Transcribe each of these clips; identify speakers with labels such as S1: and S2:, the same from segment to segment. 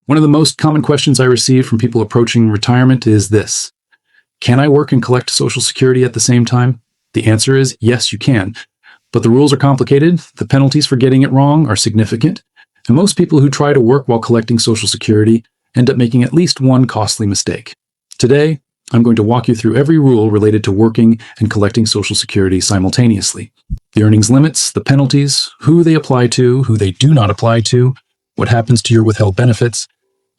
S1: One of the most common questions I receive from people approaching retirement is this: can I work and collect Social Security at the same time? The answer is yes, you can. But the rules are complicated, the penalties for getting it wrong are significant, and most people who try to work while collecting Social Security end up making at least one costly mistake. Today, I'm going to walk you through every rule related to working and collecting Social Security simultaneously. The earnings limits, the penalties, who they apply to, who they do not apply to, what happens to your withheld benefits,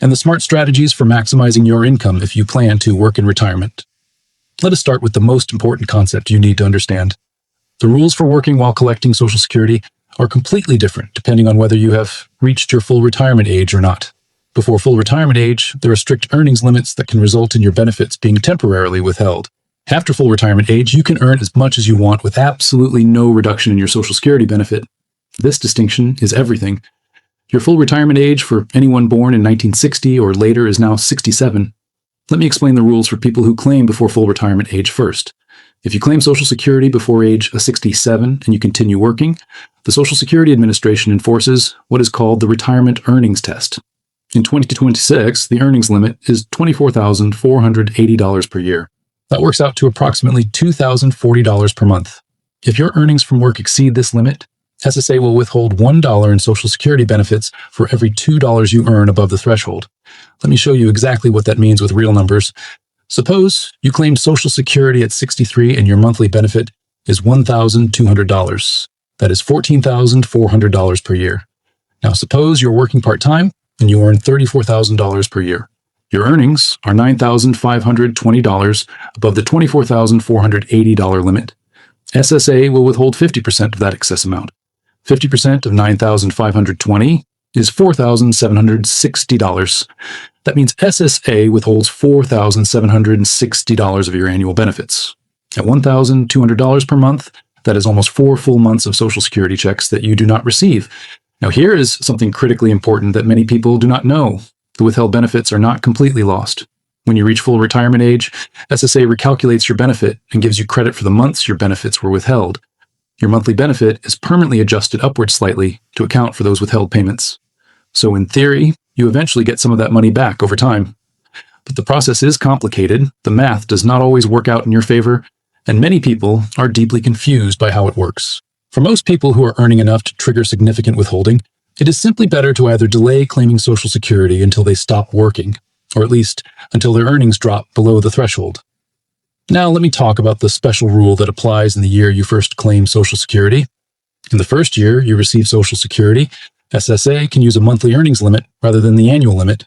S1: and the smart strategies for maximizing your income if you plan to work in retirement. Let us start with the most important concept you need to understand. The rules for working while collecting Social Security are completely different depending on whether you have reached your full retirement age or not. Before full retirement age, there are strict earnings limits that can result in your benefits being temporarily withheld. After full retirement age, you can earn as much as you want with absolutely no reduction in your Social Security benefit. This distinction is everything. Your full retirement age for anyone born in 1960 or later is now 67. Let me explain the rules for people who claim before full retirement age first. If you claim Social Security before age 67 and you continue working, the Social Security Administration enforces what is called the Retirement Earnings Test. In 2026, the earnings limit is $24,480 per year. That works out to approximately $2,040 per month. If your earnings from work exceed this limit, SSA will withhold $1 in Social Security benefits for every $2 you earn above the threshold. Let me show you exactly what that means with real numbers. Suppose you claimed Social Security at 63 and your monthly benefit is $1,200. That is $14,400 per year. Now suppose you're working part-time and you earn $34,000 per year. Your earnings are $9,520 above the $24,480 limit. SSA will withhold 50% of that excess amount. 50% of $9,520 is $4,760. That means SSA withholds $4,760 of your annual benefits. At $1,200 per month, that is almost 4 full months of Social Security checks that you do not receive. Now here is something critically important that many people do not know. The withheld benefits are not completely lost. When you reach full retirement age, SSA recalculates your benefit and gives you credit for the months your benefits were withheld. Your monthly benefit is permanently adjusted upward slightly to account for those withheld payments. So in theory, you eventually get some of that money back over time. But the process is complicated, the math does not always work out in your favor, and many people are deeply confused by how it works. For most people who are earning enough to trigger significant withholding, it is simply better to either delay claiming Social Security until they stop working, or at least until their earnings drop below the threshold. Now let me talk about the special rule that applies in the year you first claim Social Security. In the first year you receive Social Security, SSA can use a monthly earnings limit rather than the annual limit.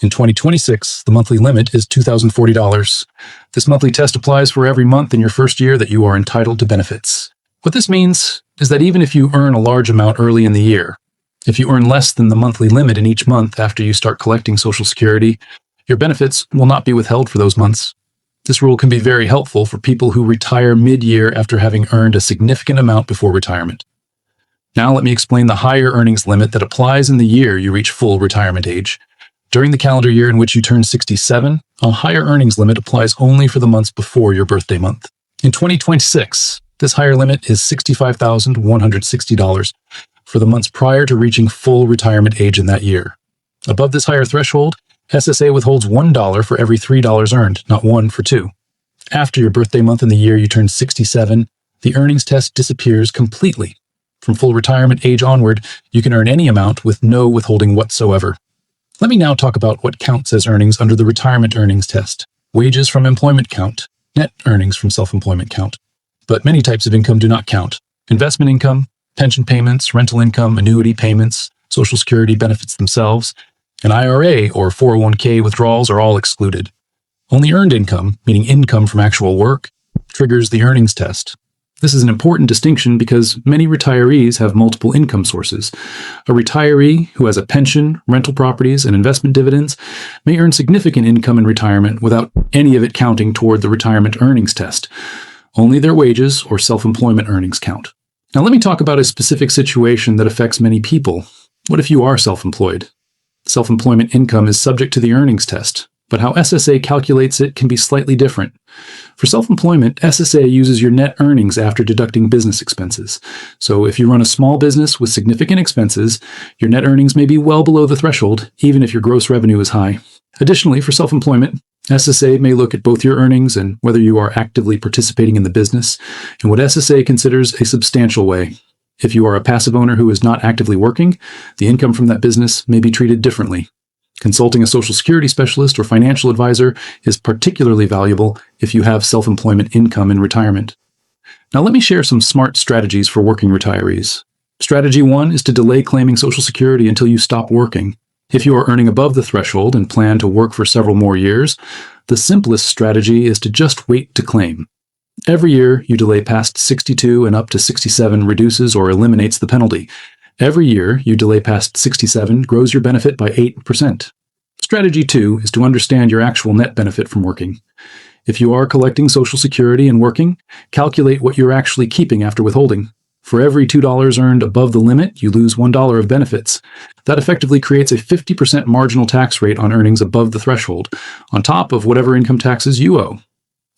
S1: In 2026, the monthly limit is $2,040. This monthly test applies for every month in your first year that you are entitled to benefits. What this means is that even if you earn a large amount early in the year, if you earn less than the monthly limit in each month after you start collecting Social Security, your benefits will not be withheld for those months. This rule can be very helpful for people who retire mid-year after having earned a significant amount before retirement. Now let me explain the higher earnings limit that applies in the year you reach full retirement age. During the calendar year in which you turn 67, a higher earnings limit applies only for the months before your birthday month. In 2026, this higher limit is $65,160 for the months prior to reaching full retirement age in that year. Above this higher threshold, SSA withholds $1 for every $3 earned, not 1 for 2. After your birthday month in the year you turn 67, the earnings test disappears completely. From full retirement age onward, you can earn any amount with no withholding whatsoever. Let me now talk about what counts as earnings under the retirement earnings test. Wages from employment count, net earnings from self-employment count. But many types of income do not count. Investment income, pension payments, rental income, annuity payments, Social Security benefits themselves, and IRA or 401k withdrawals are all excluded. Only earned income, meaning income from actual work, triggers the earnings test. This is an important distinction because many retirees have multiple income sources. A retiree who has a pension, rental properties, and investment dividends may earn significant income in retirement without any of it counting toward the retirement earnings test. Only their wages or self-employment earnings count. Now let me talk about a specific situation that affects many people. What if you are self-employed? Self-employment income is subject to the earnings test, but how SSA calculates it can be slightly different. For self-employment, SSA uses your net earnings after deducting business expenses. So if you run a small business with significant expenses, your net earnings may be well below the threshold, even if your gross revenue is high. Additionally, for self-employment, SSA may look at both your earnings and whether you are actively participating in the business in what SSA considers a substantial way. If you are a passive owner who is not actively working, the income from that business may be treated differently. Consulting a Social Security specialist or financial advisor is particularly valuable if you have self-employment income in retirement. Now let me share some smart strategies for working retirees. Strategy 1 is to delay claiming Social Security until you stop working. If you are earning above the threshold and plan to work for several more years, the simplest strategy is to just wait to claim. Every year, you delay past 62 and up to 67 reduces or eliminates the penalty. Every year, you delay past 67 grows your benefit by 8%. Strategy 2 is to understand your actual net benefit from working. If you are collecting Social Security and working, calculate what you're actually keeping after withholding. For every $2 earned above the limit, you lose $1 of benefits. That effectively creates a 50% marginal tax rate on earnings above the threshold, on top of whatever income taxes you owe.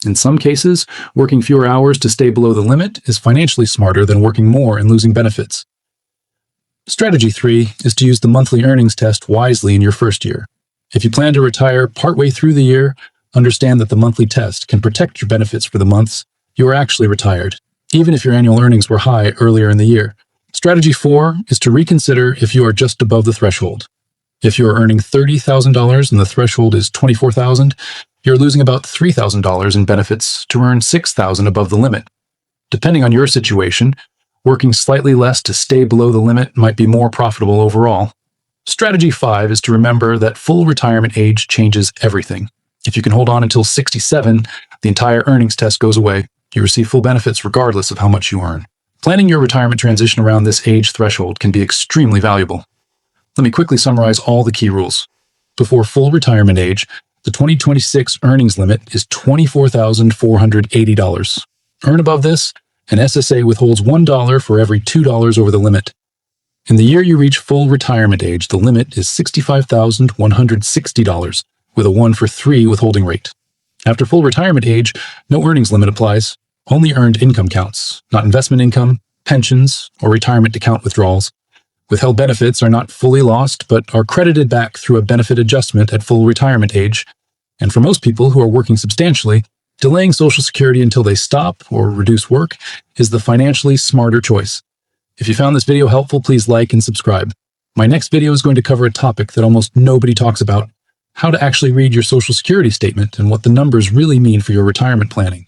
S1: In some cases, working fewer hours to stay below the limit is financially smarter than working more and losing benefits. Strategy 3 is to use the monthly earnings test wisely in your first year. If you plan to retire partway through the year, understand that the monthly test can protect your benefits for the months you are actually retired, even if your annual earnings were high earlier in the year. Strategy 4 is to reconsider if you are just above the threshold. If you are earning $30,000 and the threshold is $24,000, you're losing about $3,000 in benefits to earn $6,000 above the limit. Depending on your situation, working slightly less to stay below the limit might be more profitable overall. Strategy 5 is to remember that full retirement age changes everything. If you can hold on until 67, the entire earnings test goes away. You receive full benefits regardless of how much you earn. Planning your retirement transition around this age threshold can be extremely valuable. Let me quickly summarize all the key rules. Before full retirement age, the 2026 earnings limit is $24,480. Earn above this, and SSA withholds $1 for every $2 over the limit. In the year you reach full retirement age, the limit is $65,160, with a 1 for 3 withholding rate. After full retirement age, no earnings limit applies. Only earned income counts, not investment income, pensions, or retirement account withdrawals. Withheld benefits are not fully lost, but are credited back through a benefit adjustment at full retirement age. And for most people who are working substantially, delaying Social Security until they stop or reduce work is the financially smarter choice. If you found this video helpful, please like and subscribe. My next video is going to cover a topic that almost nobody talks about: how to actually read your Social Security statement and what the numbers really mean for your retirement planning.